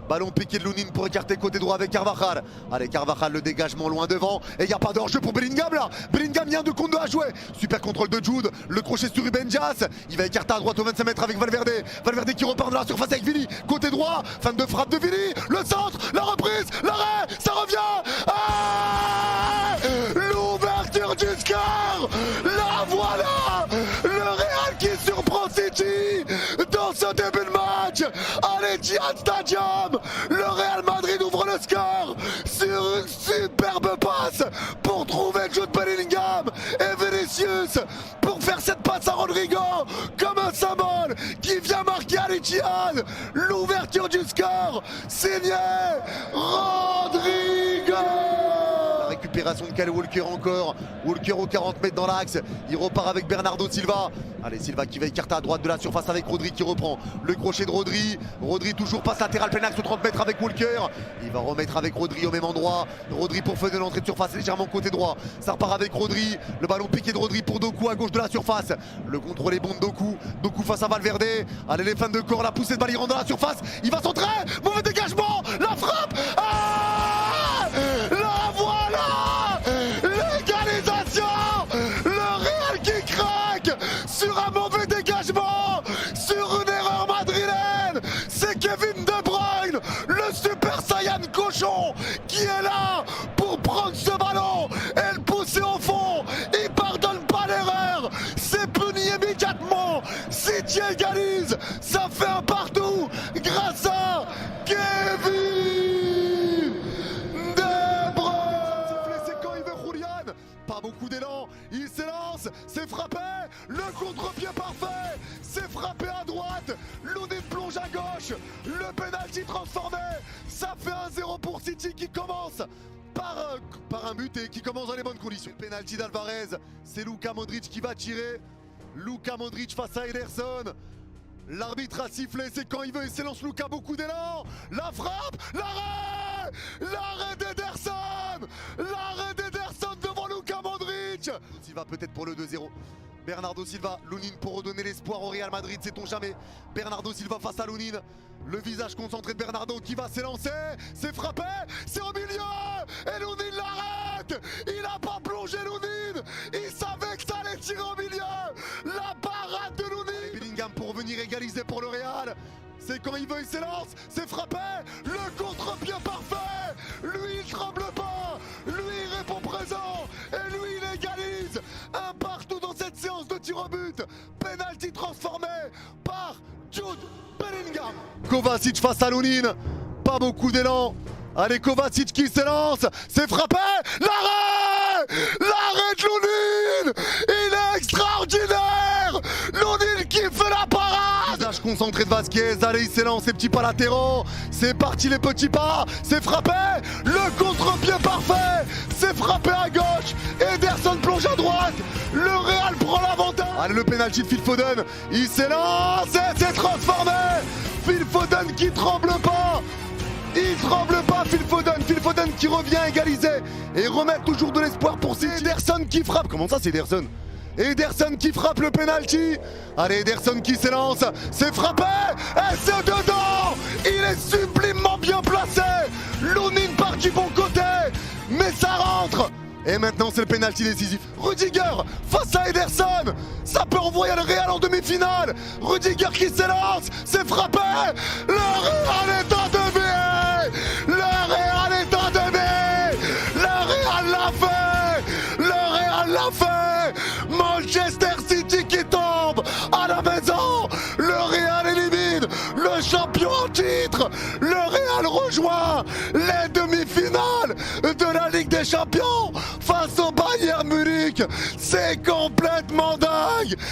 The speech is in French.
Ballon piqué de Lunin pour écarter côté droit avec Carvajal. Allez, Carvajal, le dégagement loin devant. Et il n'y a pas d'enjeu pour Bellingham là. Bellingham, il y a un de compte à jouer. Super contrôle de Jude. Le crochet sur Ruben Dias. Il va écarter à droite au 25 mètres avec Valverde. Valverde qui repart de la surface avec Vini. Côté droit. Fin de frappe de Vini. Le centre. La reprise. L'arrêt. Ça revient. Ah, l'ouverture du score. La voilà. Le Real qui surprend City dans ce début de match. Allez, Etihad Stadium. Le Real Madrid ouvre le score sur une superbe passe pour trouver Jude Bellingham et Vinicius pour faire cette passe à Rodrigo comme un symbole qui vient marquer à l'Etihad l'ouverture du score signé Rodrigo. Récupération de Kyle Walker encore. Walker aux 40 mètres dans l'axe. Il repart avec Bernardo Silva. Allez, Silva qui va écarter à droite de la surface avec Rodri qui reprend. Le crochet de Rodri. Rodri toujours passe latéral plein axe aux 30 mètres avec Walker. Il va remettre avec Rodri au même endroit. Rodri pour faire de l'entrée de surface légèrement côté droit. Ça repart avec Rodri. Le ballon piqué de Rodri pour Doku à gauche de la surface. Le contrôle est bon de Doku. Doku face à Valverde. Allez, les fans de corps, la poussée de balle, il rentre dans la surface. Il va centrer. Mauvais dégagement. La frappe. Ah, la voilà. L'égalisation. Le Real qui craque sur un mauvais dégagement, sur une erreur madrilène. C'est Kevin De Bruyne, le super saiyan cochon, qui est là pour prendre ce ballon et le pousser au fond. Il pardonne pas l'erreur, c'est puni immédiatement. City égalise, ça fait un partout grâce à Kevin De Bruyne. C'est quand il veut Julian, pas beaucoup d'élan, il s'élance, c'est frappé, le contre-pied parfait, c'est frappé à droite, Lunin plonge à gauche, le penalty transformé, ça fait 1-0 pour City qui commence par un but et qui commence dans les bonnes conditions. Le penalty d'Alvarez, c'est Luka Modric qui va tirer, Luka Modric face à Ederson. L'arbitre a sifflé, c'est quand il veut, il s'élance Luka, beaucoup d'élan, la frappe, l'arrêt d'Ederson, l'arrêt d'Ederson devant Luka Modric. Silva peut-être pour le 2-0. Bernardo Silva, Lunin pour redonner l'espoir au Real Madrid, sait-on jamais. Bernardo Silva face à Lunin, le visage concentré de Bernardo qui va s'élancer, c'est frappé, c'est au milieu, et Lunin l'arrête, il n'a pas plongé Lunin, il savait que ça allait tirer au milieu, la parade de Lunin. Bellingham pour venir égaliser pour le Real, c'est quand il veut, il s'élance, c'est frappé, le contre-pied parfait, lui il tremble pas, lui il répond présent, et lui il égalise, un partout dans cette séance de tir au but, penalty transformé par Jude Bellingham. Kovacic face à Lunin, pas beaucoup d'élan, allez Kovacic qui s'élance, c'est frappé, l'arrêt de Lunin, il est extraordinaire, Lunin qui fait la parade. Visage concentré de Vasquez, allez il s'élance, ses petits pas latéraux, c'est parti les petits pas, c'est frappé, le contre-pied parfait, c'est frappé à gauche, Ederson plonge à droite, le Real prend l'avantage. Allez le pénalty de Phil Foden, il s'élance et c'est transformé, Phil Foden qui tremble pas. Il tremble pas Phil Foden qui revient égaliser et remettre toujours de l'espoir pour City. Ederson qui frappe, comment ça c'est Ederson? Ederson qui frappe le penalty. Allez Ederson qui s'élance, c'est frappé et c'est dedans. Il est sublimement bien placé. Lunin part du bon côté, mais ça rentre. Et maintenant c'est le penalty décisif. Rudiger face à Ederson, ça peut envoyer le Real en demi-finale. Rudiger qui s'élance, c'est frappé. Le Real est en demi. Le Real est en demi. Le Real l'a fait. Le Real l'a fait. Manchester City qui tombe à la maison. Le Real élimine le champion en titre. Le Real rejoint les demi-finales de la Ligue des Champions face au Bayern Munich. C'est complètement dingue.